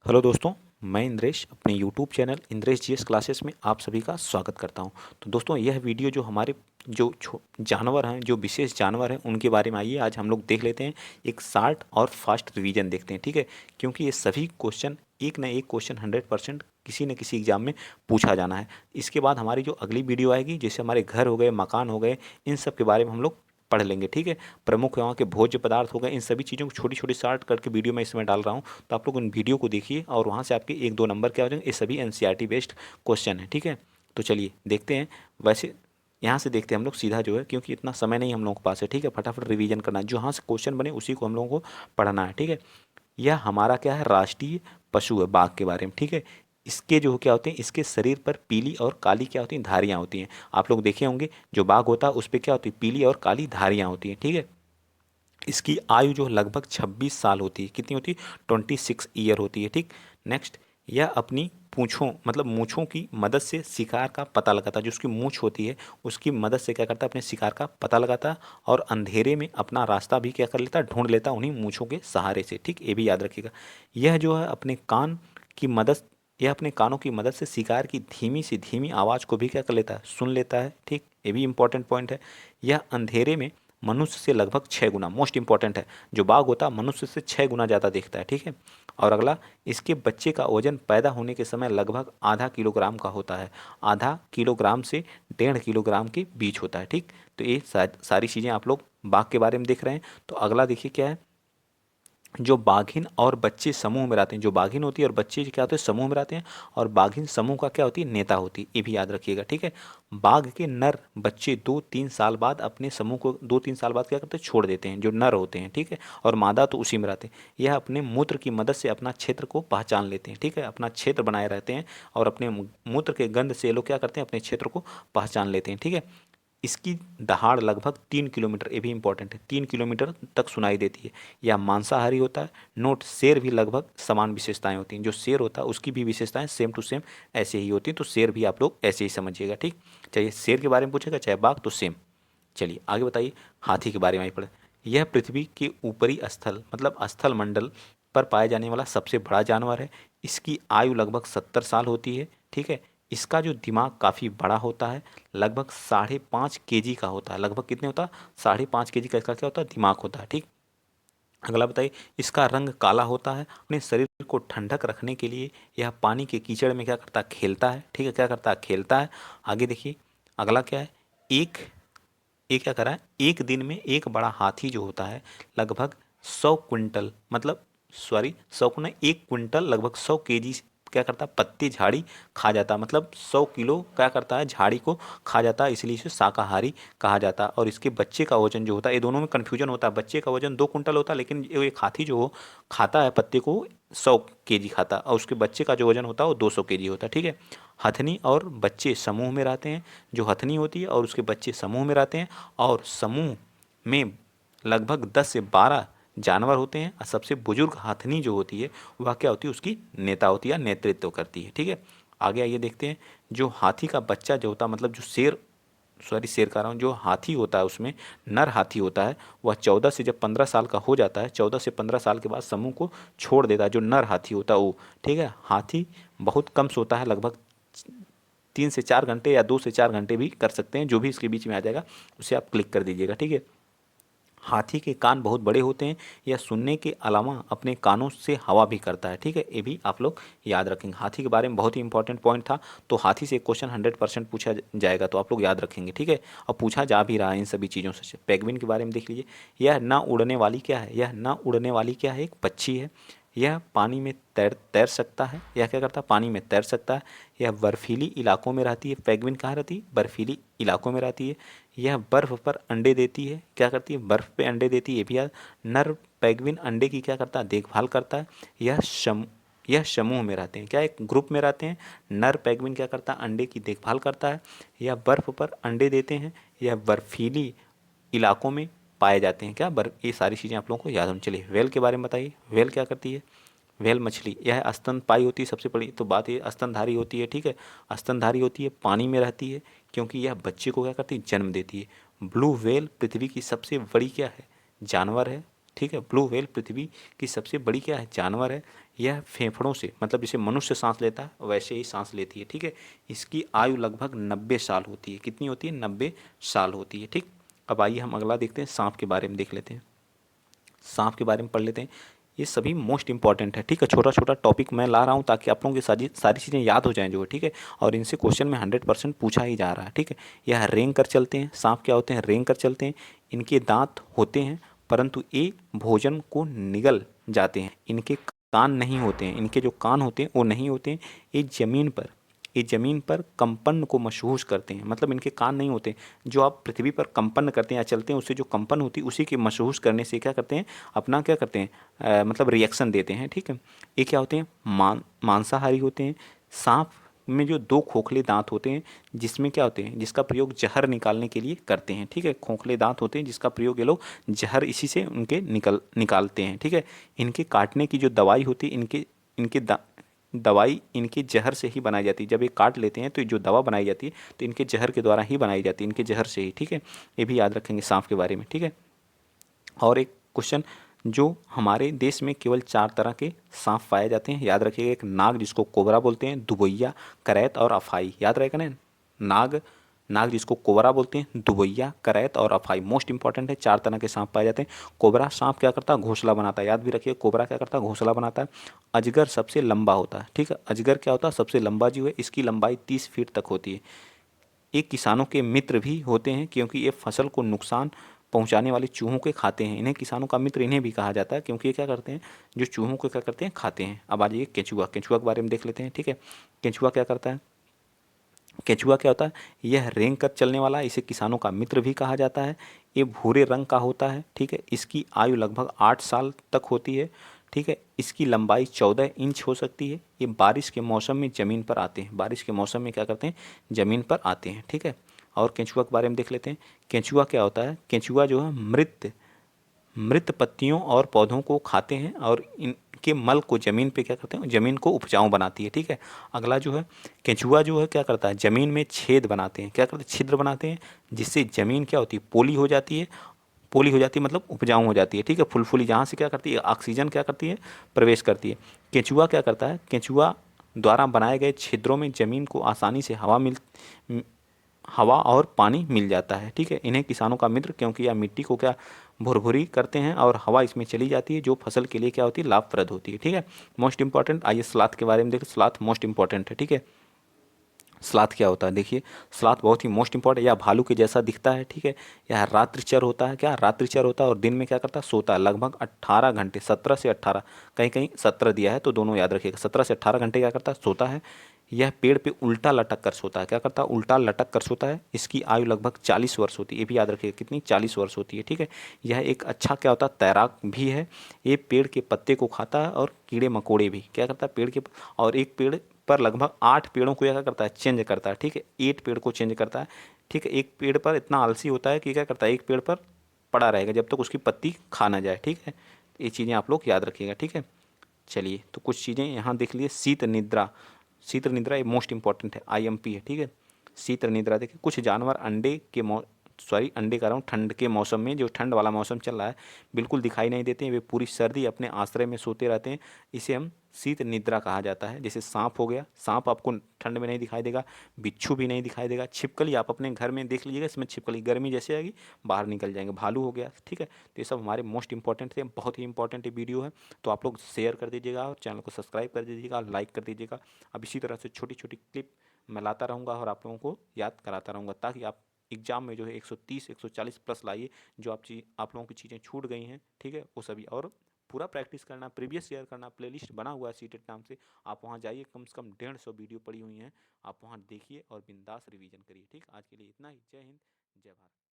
Hello दोस्तों, मैं इंद्रेश अपने YouTube channel Indresh GS classes में आप सभी का स्वागत करता हूं। तो दोस्तों, यह वीडियो जो हमारे जानवर हैं, जो विशेष जानवर हैं, उनके बारे में आइए आज हम लोग देख लेते हैं। एक शार्ट और फास्ट रिवीजन देखते हैं, ठीक है। क्योंकि ये सभी क्वेश्चन एक ना एक क्वेश्चन 100% किसी न किसी एग्जाम में पूछा जाना है। इसके बाद हमारी जो अगली वीडियो आएगी, जैसे हमारे घर हो गए, मकान हो गए, इन सब के बारे में हम लोग पढ़ लेंगे, ठीक है। प्रमुख वहाँ के भोज्य पदार्थ हो गए, इन सभी चीज़ों को छोटी छोटी शार्ट करके वीडियो में इसमें डाल रहा हूँ। तो आप लोग उन वीडियो को देखिए और वहाँ से आपके 1-2 नंबर क्या हो जाएंगे। ये सभी एनसीईआरटी बेस्ड क्वेश्चन है, ठीक है। तो चलिए देखते हैं। वैसे यहाँ से देखते हैं हम लोग सीधा जो है, क्योंकि इतना समय नहीं हम लोगों के पास है, ठीक है। फटाफट रिवीजन करना है, जो यहाँ से क्वेश्चन बने उसी को हम लोगों को पढ़ना है, ठीक है। यह हमारा क्या है, राष्ट्रीय पशु है, बाघ के बारे में, ठीक है। इसके जो क्या होते हैं, इसके शरीर पर पीली और काली क्या होती हैं, धारियाँ होती हैं। आप लोग देखे होंगे जो बाघ होता है उस पर क्या होती है, पीली और काली धारियाँ होती हैं, ठीक है। इसकी आयु जो लगभग 26 साल होती है, कितनी होती है, 26 ईयर होती है, ठीक। नेक्स्ट, यह अपनी पूँछों मतलब मूँछों की मदद से शिकार का पता लगाता है। जो उसकी मूँछ होती है उसकी मदद से क्या करता है, अपने शिकार का पता लगाता है और अंधेरे में अपना रास्ता भी क्या कर लेता है, ढूंढ लेता है उन्हीं मूँछों के सहारे से, ठीक। ये भी याद रखिएगा। यह जो है अपने कान की मदद यह अपने कानों की मदद से शिकार की धीमी से धीमी आवाज़ को भी क्या कर लेता है, सुन लेता है, ठीक। ये भी इंपॉर्टेंट पॉइंट है। यह अंधेरे में मनुष्य से लगभग 6 गुना, मोस्ट इंपॉर्टेंट है, जो बाघ होता है मनुष्य से 6 गुना ज़्यादा दिखता है, ठीक है। और अगला, इसके बच्चे का वजन पैदा होने के समय लगभग आधा किलोग्राम का होता है। आधा किलोग्राम से 1.5 किलोग्राम के बीच होता है, ठीक। तो ये सारी चीज़ें आप लोग बाघ के बारे में देख रहे हैं। तो अगला देखिए क्या है, जो बाघिन और बच्चे समूह में रहते हैं, जो बाघिन होती है और बच्चे क्या होते हैं, समूह में रहते हैं। और बाघिन समूह का क्या होती है, नेता होती है, ये भी याद रखिएगा, ठीक है। बाघ के नर बच्चे 2-3 साल बाद अपने समूह को 2-3 साल बाद क्या करते हैं, छोड़ देते हैं, जो नर होते हैं, ठीक है। और मादा तो उसी में रहते हैं। यह अपने मूत्र की मदद से अपना क्षेत्र को पहचान लेते हैं, ठीक है। अपना क्षेत्र बनाए रहते हैं और अपने मूत्र के गंध से ये लोग क्या करते हैं, अपने क्षेत्र को पहचान लेते हैं, ठीक है। इसकी दहाड़ लगभग 3 किलोमीटर, ये भी इंपॉर्टेंट है, 3 किलोमीटर तक सुनाई देती है। यह मांसाहारी होता है। नोट, शेर भी लगभग समान विशेषताएं होती हैं। जो शेर होता है उसकी भी विशेषताएं सेम टू सेम ऐसे ही होती हैं। तो शेर भी आप लोग ऐसे ही समझिएगा, ठीक। चलिए, शेर के बारे में पूछेगा चाहे बाघ, तो सेम। चलिए आगे बताइए, हाथी के बारे में आइए पढ़े। यह पृथ्वी के ऊपरी स्थल मतलब स्थल मंडल पर पाए जाने वाला सबसे बड़ा जानवर है। इसकी आयु लगभग 70 साल होती है, ठीक है। इसका जो दिमाग काफ़ी बड़ा होता है, लगभग 5.5 केजी का होता है। लगभग कितने होता है, 5.5 केजी का इसका क्या होता है, दिमाग होता है, ठीक। अगला बताइए, इसका रंग काला होता है। अपने शरीर को ठंडक रखने के लिए यह पानी के कीचड़ में क्या करता है, खेलता है, ठीक है। क्या करता है, खेलता है। आगे देखिए, अगला क्या है, एक ये क्या करा है, एक दिन में एक बड़ा हाथी जो होता है लगभग 100 क्विंटल मतलब सॉरी 100 गुना 1 क्विंटल लगभग 100 केजी क्या करता है, पत्ती झाड़ी खा जाता है। मतलब 100 किलो क्या करता है, झाड़ी को खा जाता है, इसलिए इसे शाकाहारी कहा जाता है। और इसके बच्चे का वजन जो होता है, ये दोनों में कन्फ्यूजन होता है। बच्चे का वजन 2 क्विंटल होता है, लेकिन ये एक हाथी जो खाता है पत्ते को 100 केजी खाता है, और उसके बच्चे का जो वजन होता है वो 200 केजी होता है, ठीक है। हथनी और बच्चे समूह में रहते हैं। जो हथनी होती है और उसके बच्चे समूह में रहते हैं, और समूह में लगभग 10 से 12 जानवर होते हैं। और सबसे बुजुर्ग हथनी जो होती है वह क्या होती है, उसकी नेता होती है, नेतृत्व करती है, ठीक है। आगे आइए देखते हैं, जो हाथी का बच्चा जो होता है मतलब जो शेर कह रहा हूँ, जो हाथी होता है उसमें नर हाथी होता है, वह 14 से जब 15 साल का हो जाता है, 14 से 15 साल के बाद समूह को छोड़ देता है, जो नर हाथी होता है वो, ठीक है। हाथी बहुत कम सोता है, लगभग 3 से 4 घंटे या 2 से 4 घंटे भी कर सकते हैं, जो भी इसके बीच में आ जाएगा उसे आप क्लिक कर दीजिएगा, ठीक है। हाथी के कान बहुत बड़े होते हैं। यह सुनने के अलावा अपने कानों से हवा भी करता है, ठीक है। ये भी आप लोग याद रखेंगे। हाथी के बारे में बहुत ही इंपॉर्टेंट पॉइंट था। तो हाथी से क्वेश्चन 100% पूछा जाएगा, तो आप लोग याद रखेंगे, ठीक है। और पूछा जा भी रहा है इन सभी चीज़ों से। पेंगुइन के बारे में देख लीजिए। यह ना उड़ने वाली क्या है, यह ना उड़ने वाली क्या है, एक पक्षी है। यह पानी में तैर तैर सकता है। यह क्या करता है, पानी में तैर सकता है। यह बर्फीली इलाकों में रहती है। पेंगुइन कहाँ रहती है, बर्फीली इलाकों में रहती है। यह बर्फ पर अंडे देती है। क्या करती है, बर्फ पे अंडे देती है, ये भी याद। नर पेंगुइन अंडे की क्या करता है, देखभाल करता है। यह समूह में रहते हैं, क्या एक ग्रुप में रहते हैं। नर पेंगुइन क्या करता है, अंडे की देखभाल करता है। यह बर्फ पर अंडे देते हैं। यह बर्फीली इलाकों में पाए जाते हैं, क्या बर्फ। ये सारी चीज़ें आप लोगों को याद होनी। चलिए, व्हेल के बारे में बताइए। व्हेल क्या करती है, व्हेल मछली, यह स्तनपायी होती है। सबसे बड़ी तो बात ये स्तनधारी होती है, ठीक है। स्तनधारी होती है, पानी में रहती है, क्योंकि यह बच्चे को क्या करती है, जन्म देती है। ब्लू व्हेल पृथ्वी की सबसे बड़ी क्या है, जानवर है, ठीक है। ब्लू व्हेल पृथ्वी की सबसे बड़ी क्या है, जानवर है। यह फेफड़ों से, मतलब जैसे मनुष्य सांस लेता है वैसे ही सांस लेती है, ठीक है। इसकी आयु लगभग 90 साल होती है। कितनी होती है? 90 साल होती है, ठीक। अब आइए हम अगला देखते हैं, सांप के बारे में देख लेते हैं। सांप के बारे में पढ़ लेते हैं। ये सभी मोस्ट इंपॉर्टेंट है, ठीक है। छोटा छोटा टॉपिक मैं ला रहा हूँ ताकि आप लोगों की सारी सारी चीज़ें याद हो जाएं जो है, ठीक है। और इनसे क्वेश्चन में 100% पूछा ही जा रहा है, ठीक है। यह रेंग कर चलते हैं। सांप क्या होते हैं? रेंग कर चलते हैं। इनके दांत होते हैं परंतु ये भोजन को निगल जाते हैं। इनके कान नहीं होते हैं। इनके जो कान होते हैं वो नहीं होते हैं। ये जमीन पर कंपन को महसूस करते हैं, मतलब इनके कान नहीं होते। जो आप पृथ्वी पर कंपन करते हैं या चलते हैं, उससे जो कंपन होती है उसी के महसूस करने से क्या करते हैं, अपना क्या करते हैं, मतलब रिएक्शन देते हैं, ठीक है। ये क्या होते हैं? मांसाहारी होते हैं। सांप में जो दो खोखले दांत होते हैं, जिसमें क्या होते हैं, जिसका प्रयोग जहर निकालने के लिए करते हैं, ठीक है। खोखले दांत होते हैं जिसका प्रयोग ये लोग जहर इसी से उनके निकालते हैं, ठीक है। इनके काटने की जो दवाई होती है, इनके दवाई इनके जहर से ही बनाई जाती है। जब ये काट लेते हैं तो जो दवा बनाई जाती है तो इनके जहर के द्वारा ही बनाई जाती है, इनके जहर से ही, ठीक है। ये भी याद रखेंगे सांप के बारे में, ठीक है। और एक क्वेश्चन, जो हमारे देश में केवल 4 तरह के सांप पाए जाते हैं, याद रखिएगा। एक नाग जिसको कोबरा बोलते हैं, दुबैया, करैत और अफाई, याद रहेगा ना। नाग नाग जिसको कोबरा बोलते हैं, दुबैया, करैत और अफाई मोस्ट इंपॉर्टेंट है। 4 तरह के सांप पाए जाते हैं। कोबरा सांप क्या करता है? घोंसला बनाता है, याद भी रखिए। कोबरा क्या करता है? घोंसला बनाता है। अजगर सबसे लंबा होता है, ठीक है। अजगर क्या होता है? सबसे लंबा जीव है। इसकी लंबाई 30 फीट तक होती है। ये किसानों के मित्र भी होते हैं क्योंकि ये फसल को नुकसान पहुंचाने वाले चूहों के खाते हैं। इन्हें किसानों का मित्र इन्हें भी कहा जाता है क्योंकि ये क्या करते हैं, जो चूहों को क्या करते हैं, खाते हैं। अब आ जाइए केंचुआ। केंचुआ के बारे में देख लेते हैं, ठीक है। केंचुआ क्या करता है? केंचुआ क्या होता है? यह रेंग कर चलने वाला है। इसे किसानों का मित्र भी कहा जाता है। ये भूरे रंग का होता है, ठीक है। इसकी आयु लगभग 8 साल तक होती है, ठीक है। इसकी लंबाई 14 इंच हो सकती है। ये बारिश के मौसम में ज़मीन पर आते हैं। बारिश के मौसम में क्या करते हैं? ज़मीन पर आते हैं, ठीक है। और केंचुआ के बारे में देख लेते हैं। केंचुआ क्या होता है? केंचुआ जो है मृत मृत पत्तियों और पौधों को खाते हैं और इनके मल को ज़मीन पे क्या करते हैं, ज़मीन को उपजाऊ बनाती है, ठीक है। अगला जो है, केंचुआ जो है क्या करता है? ज़मीन में छेद बनाते हैं, क्या करते हैं? छिद्र बनाते हैं, जिससे ज़मीन क्या होती है, पोली हो जाती है। पोली हो जाती है मतलब उपजाऊ हो जाती है, ठीक है। फुलफुली, जहाँ से क्या करती है, ऑक्सीजन क्या करती है, प्रवेश करती है। केंचुआ क्या करता है? केंचुआ द्वारा बनाए गए छिद्रों में ज़मीन को आसानी से हवा और पानी मिल जाता है, ठीक है। इन्हें किसानों का मित्र क्योंकि यह मिट्टी को क्या भुरभुरी करते हैं और हवा इसमें चली जाती है, जो फसल के लिए क्या होती है, लाभप्रद होती है, ठीक है। Most important. आइए स्लाथ के बारे में देखें। स्लाथ मोस्ट इंपॉर्टेंट है, ठीक है। स्लाथ क्या होता है? देखिए, स्लाथ बहुत ही मोस्ट इंपॉर्टेंट। यह भालू के जैसा दिखता है, ठीक है। यह रात्रिचर होता है। क्या रात्रिचर होता है? और दिन में क्या करता है? सोता है। लगभग 18 घंटे, 17 से 18, कहीं कहीं 17 दिया है तो दोनों याद रखिएगा। 17 से 18 घंटे क्या करता है? सोता है। यह पेड़ पे उल्टा लटक कर सोता है। क्या करता है? उल्टा लटक कर सोता है। इसकी आयु लगभग 40 वर्ष होती है। ये भी याद रखिएगा, कितनी? 40 वर्ष होती है, ठीक है। यह एक अच्छा क्या होता है? तैराक भी है। ये पेड़ के पत्ते को खाता है और कीड़े मकोड़े भी क्या करता है, पेड़ के। और एक पेड़ पर लगभग 8 पेड़ों को क्या करता है? चेंज करता है, ठीक है। 8 पेड़ को चेंज करता है, ठीक है। एक पेड़ पर इतना आलसी होता है कि क्या करता है, एक पेड़ पर पड़ा रहेगा जब तक उसकी पत्ती खा ना जाए, ठीक है। ये चीज़ें आप लोग याद रखिएगा, ठीक है। चलिए, तो कुछ चीज़ें यहाँ देख लिए। शीत निद्रा। शीत निद्रा ये मोस्ट इंपॉर्टेंट है, आईएमपी है, ठीक है। शीत निद्रा देखिए, कुछ जानवर अंडे का रहा हूँ, ठंड के मौसम में, जो ठंड वाला मौसम चल रहा है, बिल्कुल दिखाई नहीं देते हैं। वे पूरी सर्दी अपने आश्रय में सोते रहते हैं। इसे हम शीत निद्रा कहा जाता है। जैसे सांप हो गया, सांप आपको ठंड में नहीं दिखाई देगा, बिच्छू भी नहीं दिखाई देगा। छिपकली आप अपने घर में देख लीजिएगा, इसमें छिपकली गर्मी जैसे आएगी बाहर निकल जाएंगे। भालू हो गया, ठीक है। तो ये सब हमारे मोस्ट इंपॉर्टेंट थे, बहुत ही इंपॉर्टेंट वीडियो है। तो आप लोग शेयर कर दीजिएगा और चैनल को सब्सक्राइब कर दीजिएगा, लाइक कर दीजिएगा। अब इसी तरह से छोटी छोटी क्लिप मैं लाता रहूँगा और आप लोगों को याद कराता रहूँगा, ताकि आप एग्जाम में जो है 130 140 प्लस लाइए। जो आप लोगों की चीज़ें छूट गई हैं, ठीक है, वो सभी। और पूरा प्रैक्टिस करना, प्रीवियस ईयर करना। प्लेलिस्ट बना हुआ है सीटेट नाम से, आप वहाँ जाइए। कम से कम 150 वीडियो पड़ी हुई हैं, आप वहाँ देखिए और बिंदास रिवीजन करिए, ठीक। आज के लिए इतना ही। जय हिंद, जय भारत।